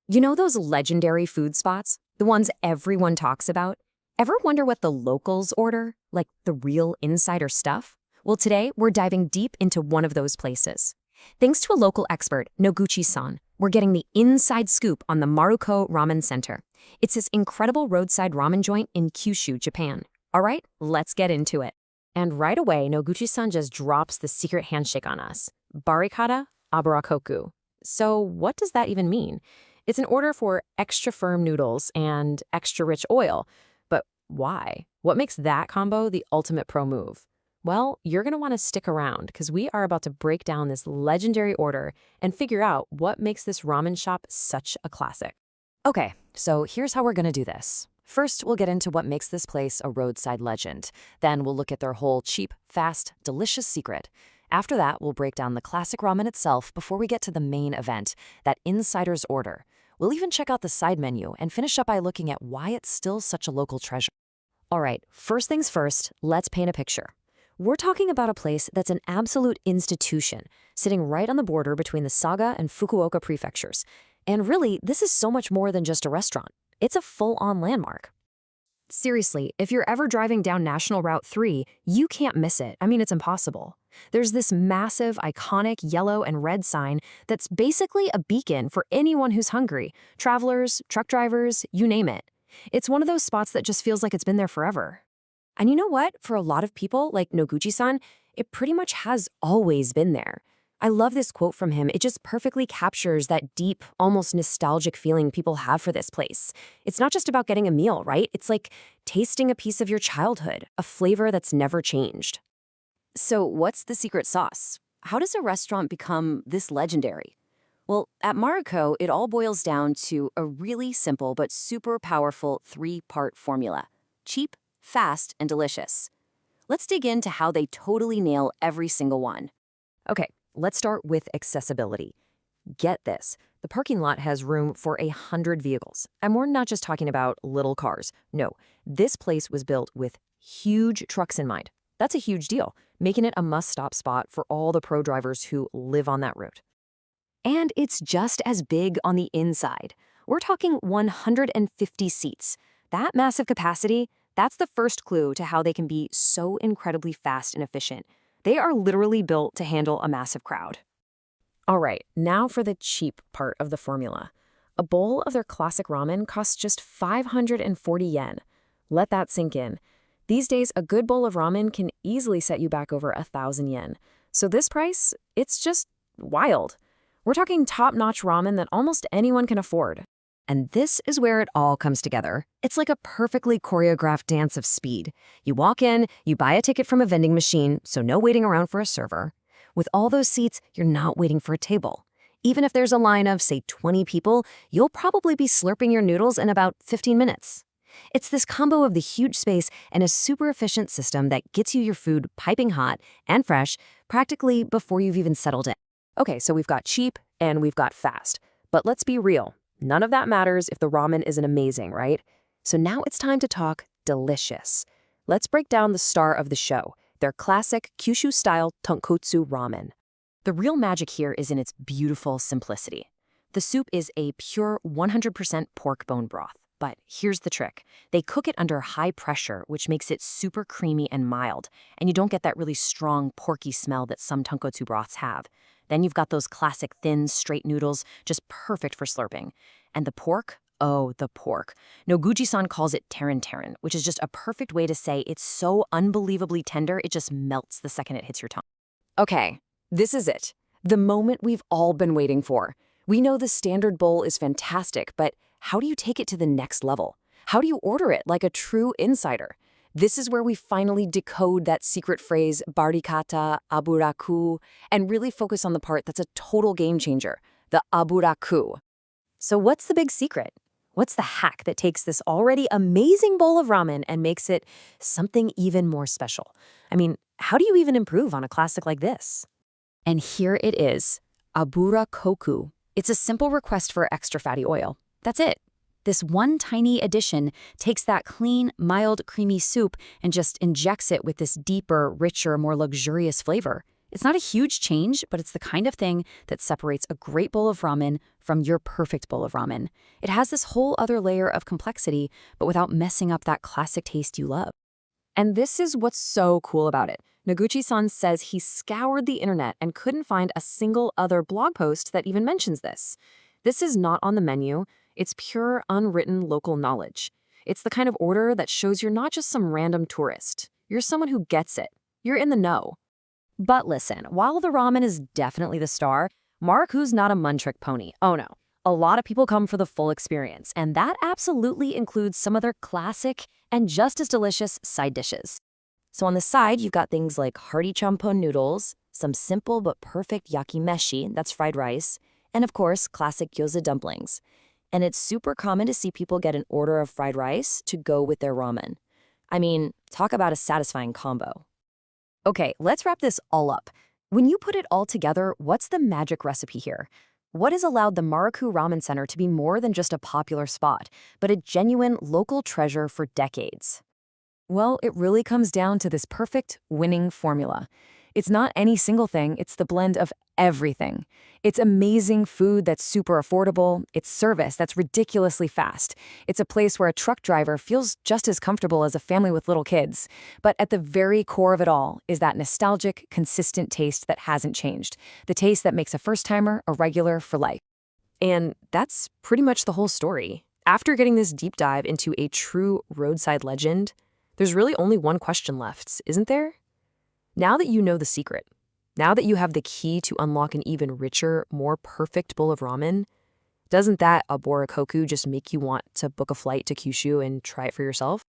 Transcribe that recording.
You know those legendary food spots? The ones everyone talks about? Ever wonder what the locals order? Like the real insider stuff? Well, today we're diving deep into one of those places. Thanks to a local expert, Noguchi-san, we're getting the inside scoop on the Maruko Ramen Center. It's this incredible roadside ramen joint in Kyushu, Japan. All right, let's get into it. And right away, Noguchi-san just drops the secret handshake on us. Barikata, Aburakoku. So what does that even mean? It's an order for extra firm noodles and extra rich oil. But why? What makes that combo the ultimate pro move? Well, you're going to want to stick around because we are about to break down this legendary order and figure out what makes this ramen shop such a classic. Okay, so here's how we're going to do this. First, we'll get into what makes this place a roadside legend. Then we'll look at their whole cheap, fast, delicious secret. After that, we'll break down the classic ramen itself before we get to the main event, that insider's order. We'll even check out the side menu and finish up by looking at why it's still such a local treasure. All right, first things first, let's paint a picture. We're talking about a place that's an absolute institution, sitting right on the border between the Saga and Fukuoka prefectures. And really, this is so much more than just a restaurant. It's a full-on landmark. Seriously, if you're ever driving down National Route 3, you can't miss it. I mean, it's impossible. There's this massive, iconic yellow and red sign that's basically a beacon for anyone who's hungry. Travelers, truck drivers, you name it. It's one of those spots that just feels like it's been there forever. And you know what? For a lot of people, like Noguchi-san, it pretty much has always been there. I love this quote from him. It just perfectly captures that deep, almost nostalgic feeling people have for this place. It's not just about getting a meal, right? It's like tasting a piece of your childhood, a flavor that's never changed. So what's the secret sauce? How does a restaurant become this legendary? Well, at Maruko, it all boils down to a really simple but super powerful three-part formula: cheap, fast, and delicious. Let's dig into how they totally nail every single one. Okay, let's start with accessibility. Get this, the parking lot has room for 100 vehicles. And we're not just talking about little cars. No, this place was built with huge trucks in mind. That's a huge deal, making it a must-stop spot for all the pro drivers who live on that route. And it's just as big on the inside. We're talking 150 seats. That massive capacity, that's the first clue to how they can be so incredibly fast and efficient. They are literally built to handle a massive crowd. All right, now for the cheap part of the formula. A bowl of their classic ramen costs just 540 yen. Let that sink in. These days, a good bowl of ramen can easily set you back over 1,000 yen. So this price, it's just wild. We're talking top-notch ramen that almost anyone can afford. And this is where it all comes together. It's like a perfectly choreographed dance of speed. You walk in, you buy a ticket from a vending machine, so no waiting around for a server. With all those seats, you're not waiting for a table. Even if there's a line of, say, 20 people, you'll probably be slurping your noodles in about 15 minutes. It's this combo of the huge space and a super efficient system that gets you your food piping hot and fresh practically before you've even settled in. Okay, so we've got cheap and we've got fast. But let's be real. None of that matters if the ramen isn't amazing, right? So now it's time to talk delicious. Let's break down the star of the show, their classic Kyushu-style tonkotsu ramen. The real magic here is in its beautiful simplicity. The soup is a pure 100% pork bone broth. But here's the trick. They cook it under high pressure, which makes it super creamy and mild, and you don't get that really strong, porky smell that some tonkotsu broths have. Then you've got those classic thin, straight noodles, just perfect for slurping. And the pork? Oh, the pork. Noguchi-san calls it terin, which is just a perfect way to say it's so unbelievably tender, it just melts the second it hits your tongue. Okay, this is it. The moment we've all been waiting for. We know the standard bowl is fantastic, but how do you take it to the next level? How do you order it like a true insider? This is where we finally decode that secret phrase, Barikata, Abura-koku, and really focus on the part that's a total game changer, the Abura-koku. So what's the big secret? What's the hack that takes this already amazing bowl of ramen and makes it something even more special? I mean, how do you even improve on a classic like this? And here it is, Abura-koku. It's a simple request for extra fatty oil. That's it. This one tiny addition takes that clean, mild, creamy soup and just injects it with this deeper, richer, more luxurious flavor. It's not a huge change, but it's the kind of thing that separates a great bowl of ramen from your perfect bowl of ramen. It has this whole other layer of complexity, but without messing up that classic taste you love. And this is what's so cool about it. Noguchi-san says he scoured the internet and couldn't find a single other blog post that even mentions this. This is not on the menu. It's pure, unwritten local knowledge. It's the kind of order that shows you're not just some random tourist. You're someone who gets it. You're in the know. But listen, while the ramen is definitely the star, Maruko's not a one-trick pony. Oh no. A lot of people come for the full experience, and that absolutely includes some of their classic and just as delicious side dishes. So on the side, you've got things like hearty champon noodles, some simple but perfect yakimeshi, that's fried rice, and of course, classic gyoza dumplings. And it's super common to see people get an order of fried rice to go with their ramen. I mean, talk about a satisfying combo. Okay, let's wrap this all up. When you put it all together, what's the magic recipe here? What has allowed the Maruko Ramen Center to be more than just a popular spot, but a genuine local treasure for decades? Well, it really comes down to this perfect winning formula. It's not any single thing, it's the blend of everything. It's amazing food that's super affordable, it's service that's ridiculously fast. It's a place where a truck driver feels just as comfortable as a family with little kids. But at the very core of it all is that nostalgic, consistent taste that hasn't changed. The taste that makes a first-timer a regular for life. And that's pretty much the whole story. After getting this deep dive into a true roadside legend, there's really only one question left, isn't there? Now that you know the secret, now that you have the key to unlock an even richer, more perfect bowl of ramen, doesn't that Aburakoku just make you want to book a flight to Kyushu and try it for yourself?